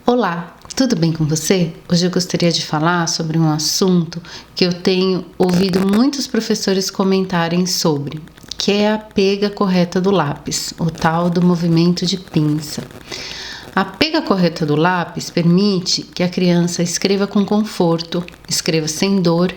Olá, tudo bem com você? Hoje eu gostaria de falar sobre um assunto que eu tenho ouvido muitos professores comentarem sobre, que é a pega correta do lápis, o tal do movimento de pinça. A pega correta do lápis permite que a criança escreva com conforto, escreva sem dor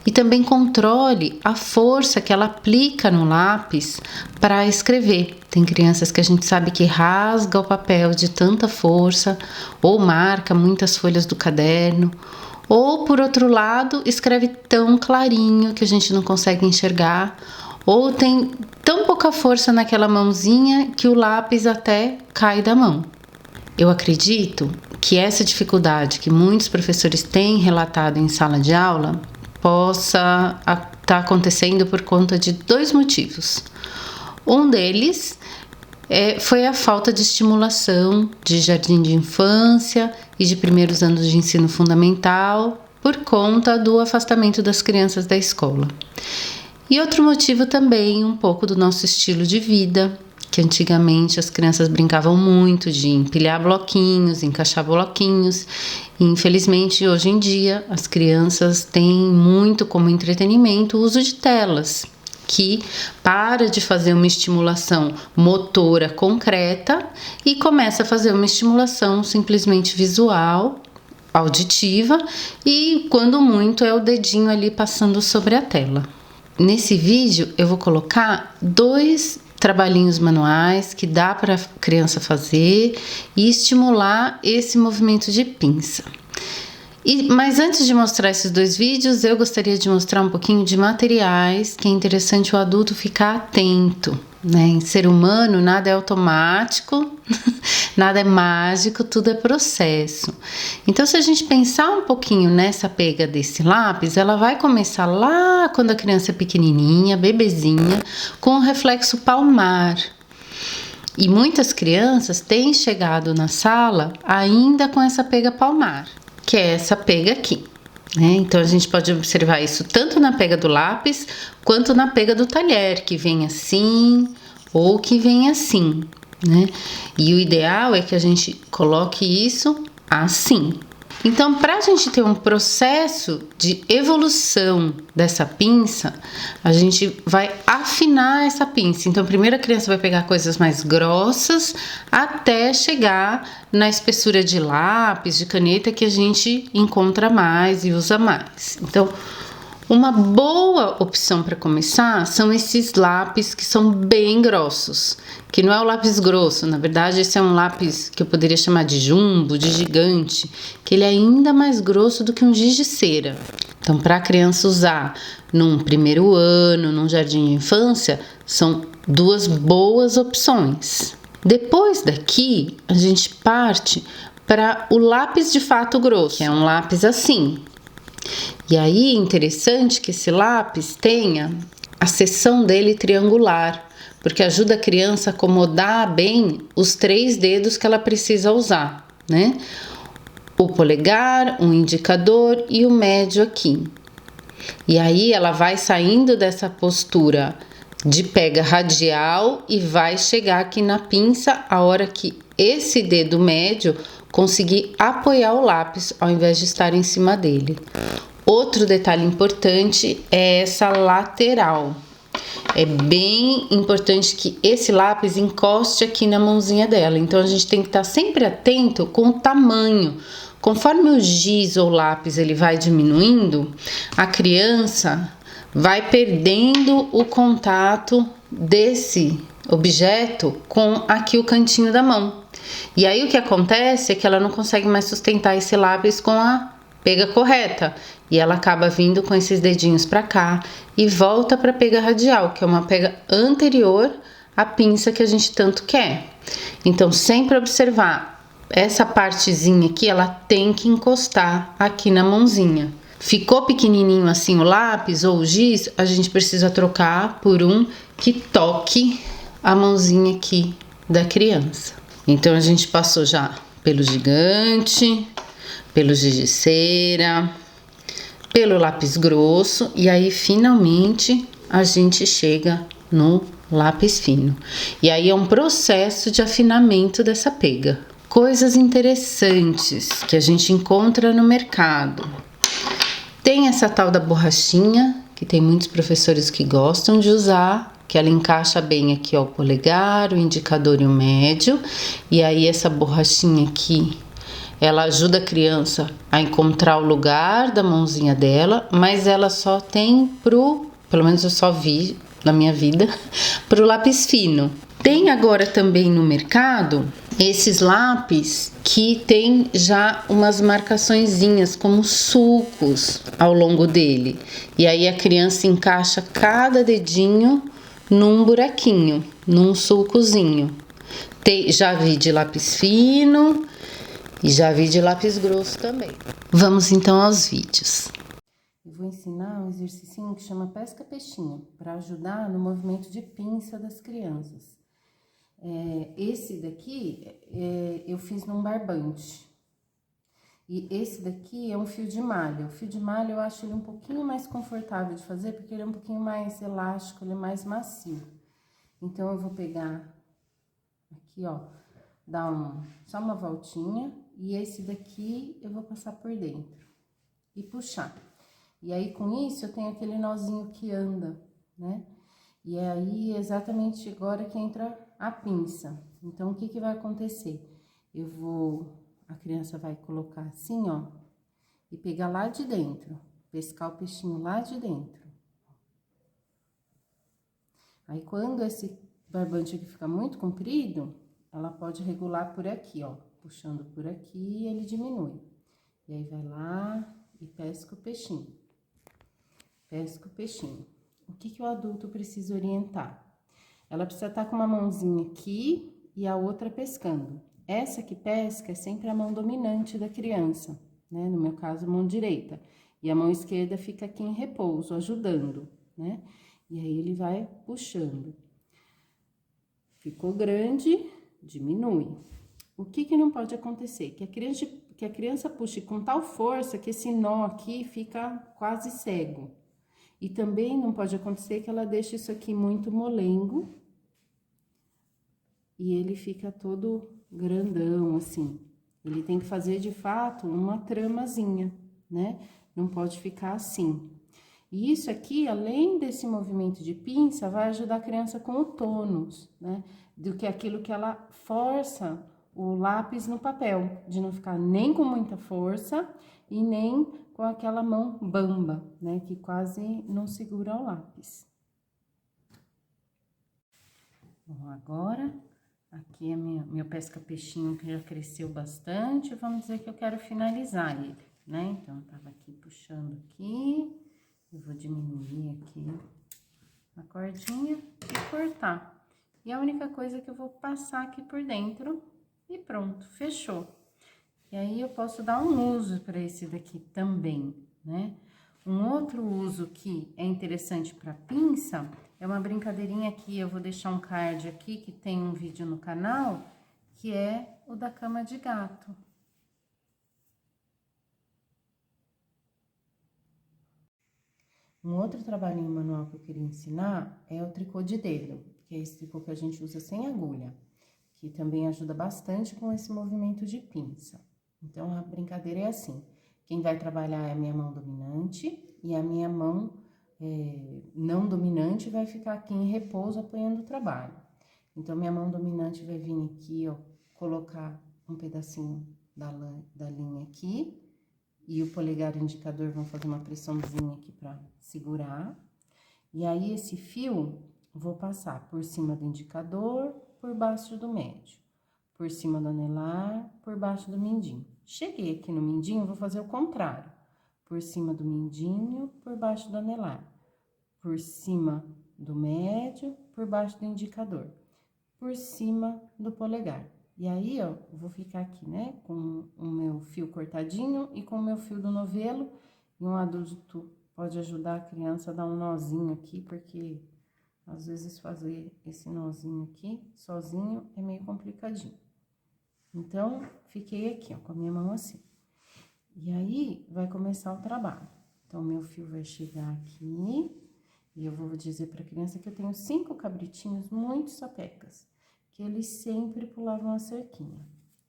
e também controle a força que ela aplica no lápis para escrever. Tem crianças que a gente sabe que rasga o papel de tanta força, ou marca muitas folhas do caderno, ou por outro lado, escreve tão clarinho que a gente não consegue enxergar, ou tem tão pouca força naquela mãozinha que o lápis até cai da mão. Eu acredito que essa dificuldade que muitos professores têm relatado em sala de aula possa estar acontecendo por conta de dois motivos. Um deles foi a falta de estimulação de jardim de infância e de primeiros anos de ensino fundamental por conta do afastamento das crianças da escola. E outro motivo também, um pouco do nosso estilo de vida, que antigamente as crianças brincavam muito de empilhar bloquinhos, encaixar bloquinhos. E, infelizmente, hoje em dia, as crianças têm muito como entretenimento o uso de telas, que para de fazer uma estimulação motora concreta e começa a fazer uma estimulação simplesmente visual, auditiva, e quando muito é o dedinho ali passando sobre a tela. Nesse vídeo eu vou colocar dois trabalhinhos manuais que dá para a criança fazer e estimular esse movimento de pinça. Mas antes de mostrar esses dois vídeos, eu gostaria de mostrar um pouquinho de materiais que é interessante o adulto ficar atento, né? Em ser humano, nada é automático, nada é mágico, tudo é processo. Então, se a gente pensar um pouquinho nessa pega desse lápis, ela vai começar lá quando a criança é pequenininha, bebezinha, com o reflexo palmar. E muitas crianças têm chegado na sala ainda com essa pega palmar, que é essa pega aqui, né? Então a gente pode observar isso tanto na pega do lápis quanto na pega do talher, que vem assim ou que vem assim, né? E o ideal é que a gente coloque isso assim. Então, para a gente ter um processo de evolução dessa pinça, a gente vai afinar essa pinça. Então, primeiro a criança vai pegar coisas mais grossas até chegar na espessura de lápis, de caneta que a gente encontra mais e usa mais. Então, uma boa opção para começar são esses lápis que são bem grossos, que não é o lápis grosso, na verdade esse é um lápis que eu poderia chamar de jumbo, de gigante, que ele é ainda mais grosso do que um giz de cera. Então, para a criança usar num primeiro ano, num jardim de infância, são duas boas opções. Depois daqui, a gente parte para o lápis de fato grosso, que é um lápis assim. E aí, interessante que esse lápis tenha a seção dele triangular, porque ajuda a criança a acomodar bem os 3 dedos que ela precisa usar, né? O polegar, o indicador e o médio aqui. E aí ela vai saindo dessa postura de pega radial e vai chegar aqui na pinça a hora que esse dedo médio conseguir apoiar o lápis ao invés de estar em cima dele. Outro detalhe importante é essa lateral. É bem importante que esse lápis encoste aqui na mãozinha dela. Então, a gente tem que estar sempre atento com o tamanho. Conforme o giz ou lápis ele vai diminuindo, a criança vai perdendo o contato desse objeto com aqui o cantinho da mão. E aí o que acontece é que ela não consegue mais sustentar esse lápis com a pega correta. E ela acaba vindo com esses dedinhos para cá e volta para a pega radial, que é uma pega anterior à pinça que a gente tanto quer. Então, sempre observar essa partezinha aqui, ela tem que encostar aqui na mãozinha. Ficou pequenininho assim o lápis ou o giz, a gente precisa trocar por um que toque a mãozinha aqui da criança. Então, a gente passou já pelo gigante, pelo giz de cera, pelo lápis grosso e aí finalmente a gente chega no lápis fino. E aí é um processo de afinamento dessa pega. Coisas interessantes que a gente encontra no mercado. Tem essa tal da borrachinha, que tem muitos professores que gostam de usar, que ela encaixa bem aqui, ó, o polegar, o indicador e o médio. E aí essa borrachinha aqui, ela ajuda a criança a encontrar o lugar da mãozinha dela, mas ela só tem pelo menos eu só vi na minha vida, pro lápis fino. Tem agora também no mercado esses lápis que tem já umas marcaçõezinhas como sulcos ao longo dele. E aí a criança encaixa cada dedinho num buraquinho, num sulcozinho. Já vi de lápis fino e já vi de lápis grosso também. Vamos então aos vídeos. Eu vou ensinar um exercício que chama pesca-peixinho, para ajudar no movimento de pinça das crianças. Esse daqui eu fiz num barbante. E esse daqui é um fio de malha. O fio de malha eu acho ele um pouquinho mais confortável de fazer, porque ele é um pouquinho mais elástico, ele é mais macio. Então, eu vou pegar aqui, ó, dar só uma voltinha, e esse daqui eu vou passar por dentro e puxar. E aí, com isso, eu tenho aquele nozinho que anda, né? E aí, exatamente agora que entra a pinça. Então, o que que vai acontecer? A criança vai colocar assim, ó, e pegar lá de dentro, pescar o peixinho lá de dentro. Aí, quando esse barbante aqui fica muito comprido, ela pode regular por aqui, ó, puxando por aqui, ele diminui. E aí, vai lá e pesca o peixinho. Pesca o peixinho. O que que o adulto precisa orientar? Ela precisa estar com uma mãozinha aqui e a outra pescando. Essa que pesca é sempre a mão dominante da criança, né? No meu caso, a mão direita. E a mão esquerda fica aqui em repouso, ajudando, né? E aí, ele vai puxando. Ficou grande, diminui. O que que não pode acontecer? Que a criança puxe com tal força que esse nó aqui fica quase cego. E também não pode acontecer que ela deixe isso aqui muito molengo e ele fica todo grandão, assim. Ele tem que fazer, de fato, uma tramazinha, né? Não pode ficar assim. E isso aqui, além desse movimento de pinça, vai ajudar a criança com o tônus, né? Do que aquilo que ela força o lápis no papel, de não ficar nem com muita força e nem com aquela mão bamba, né? Que quase não segura o lápis. Bom, agora, aqui é meu pesca-peixinho que já cresceu bastante, vamos dizer que eu quero finalizar ele, né? Então, eu tava aqui puxando aqui, eu vou diminuir aqui a cordinha e cortar. E a única coisa que eu vou passar aqui por dentro e pronto, fechou. E aí, eu posso dar um uso para esse daqui também, né? Um outro uso que é interessante para pinça é uma brincadeirinha que eu vou deixar um card aqui, que tem um vídeo no canal, que é o da cama de gato. Um outro trabalhinho manual que eu queria ensinar é o tricô de dedo, que é esse tricô que a gente usa sem agulha, que também ajuda bastante com esse movimento de pinça. Então, a brincadeira é assim, quem vai trabalhar é a minha mão dominante e a minha mão não dominante vai ficar aqui em repouso apoiando o trabalho. Então, minha mão dominante vai vir aqui, ó, colocar um pedacinho da linha aqui, e o polegar e o indicador vão fazer uma pressãozinha aqui pra segurar. E aí, esse fio, vou passar por cima do indicador, por baixo do médio, por cima do anelar, por baixo do mindinho. Cheguei aqui no mindinho, vou fazer o contrário. Por cima do mindinho, por baixo do anelar. Por cima do médio, por baixo do indicador. Por cima do polegar. E aí, ó, eu vou ficar aqui, né, com o meu fio cortadinho e com o meu fio do novelo. E um adulto pode ajudar a criança a dar um nozinho aqui, porque às vezes fazer esse nozinho aqui sozinho é meio complicadinho. Então, fiquei aqui, ó, com a minha mão assim. E aí, vai começar o trabalho. Então, meu fio vai chegar aqui, e eu vou dizer pra criança que eu tenho 5 cabritinhos muito sapecas, que eles sempre pulavam a cerquinha.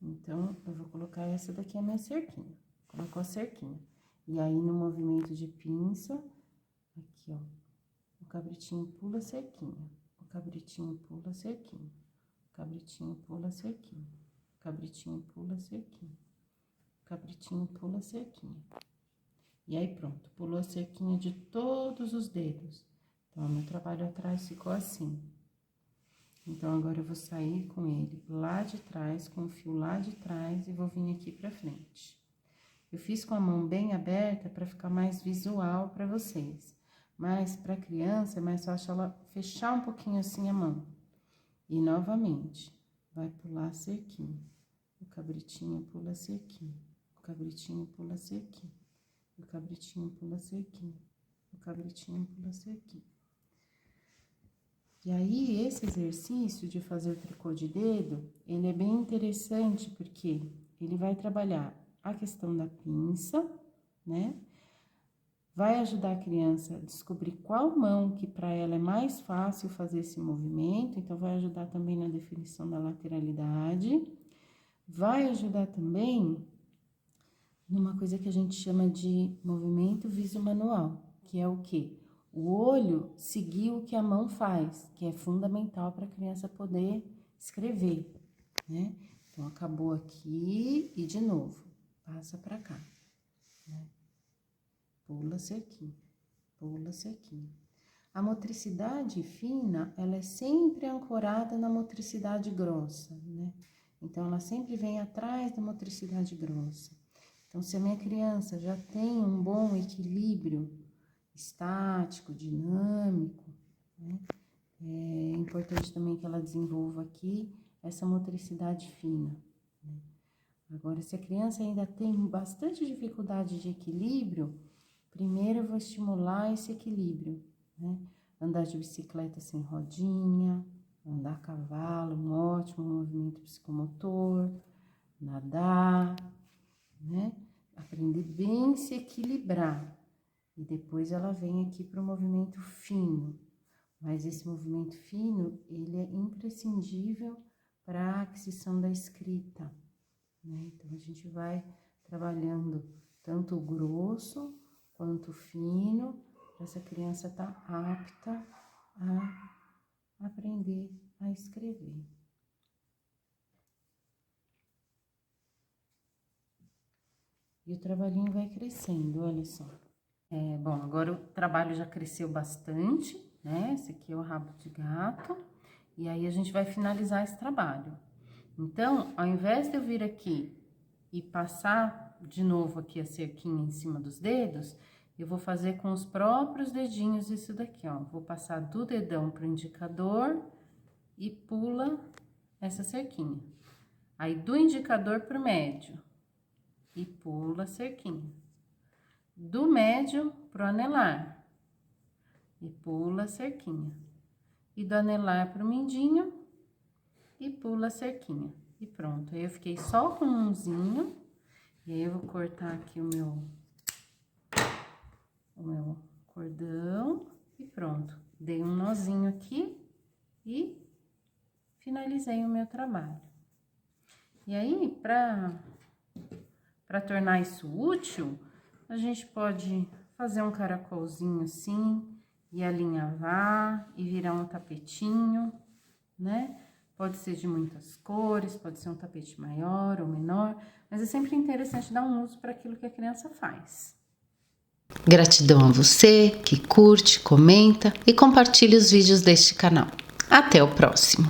Então, eu vou colocar essa daqui, a minha cerquinha. Colocou a cerquinha. E aí, no movimento de pinça, aqui, ó, o cabritinho pula a cerquinha. O cabritinho pula a cerquinha. O cabritinho pula a cerquinha. O cabritinho pula a cerquinha. O cabritinho pula a cerquinha. E aí, pronto, pulou a cerquinha de todos os dedos. Então, o meu trabalho atrás ficou assim. Então, agora eu vou sair com ele lá de trás, com o fio lá de trás e vou vir aqui pra frente. Eu fiz com a mão bem aberta para ficar mais visual para vocês. Mas para criança é mais fácil ela fechar um pouquinho assim a mão. E novamente, vai pular a cerquinha. O cabritinho pula a cerquinha. O cabritinho pula a cerquinha. O cabritinho pula a cerquinha. O cabritinho pula a cerquinha. E aí, esse exercício de fazer o tricô de dedo, ele é bem interessante porque ele vai trabalhar a questão da pinça, né? Vai ajudar a criança a descobrir qual mão que para ela é mais fácil fazer esse movimento, então vai ajudar também na definição da lateralidade. Vai ajudar também numa coisa que a gente chama de movimento visomanual, que é o quê? O olho seguir o que a mão faz, que é fundamental para a criança poder escrever, né? Então, acabou aqui e de novo, passa para cá, né? Pula cerquinho, pula cerquinho. A motricidade fina, ela é sempre ancorada na motricidade grossa, né? Então, ela sempre vem atrás da motricidade grossa. Então, se a minha criança já tem um bom equilíbrio estático, dinâmico, né? É importante também que ela desenvolva aqui essa motricidade fina, né? Agora, se a criança ainda tem bastante dificuldade de equilíbrio, primeiro eu vou estimular esse equilíbrio, né? Andar de bicicleta sem rodinha, andar a cavalo, um ótimo movimento psicomotor, nadar, né? Aprender bem a se equilibrar. E depois ela vem aqui para o movimento fino. Mas esse movimento fino, ele é imprescindível para a aquisição da escrita, né? Então, a gente vai trabalhando tanto o grosso quanto o fino, para essa criança estar apta a aprender a escrever. E o trabalhinho vai crescendo, olha só. Bom, agora o trabalho já cresceu bastante, né? Esse aqui é o rabo de gato. E aí, a gente vai finalizar esse trabalho. Então, ao invés de eu vir aqui e passar de novo aqui a cerquinha em cima dos dedos, eu vou fazer com os próprios dedinhos isso daqui, ó. Vou passar do dedão pro indicador e pula essa cerquinha. Aí, do indicador pro médio e pula a cerquinha. Do médio pro anelar e pula a cerquinha. E do anelar pro mindinho e pula a cerquinha. E pronto, aí eu fiquei só com um umzinho. E aí, eu vou cortar aqui o meu cordão e pronto. Dei um nozinho aqui e finalizei o meu trabalho. E aí, pra tornar isso útil, a gente pode fazer um caracolzinho assim, e alinhavar, e virar um tapetinho, né? Pode ser de muitas cores, pode ser um tapete maior ou menor, mas é sempre interessante dar um uso para aquilo que a criança faz. Gratidão a você que curte, comenta e compartilha os vídeos deste canal. Até o próximo!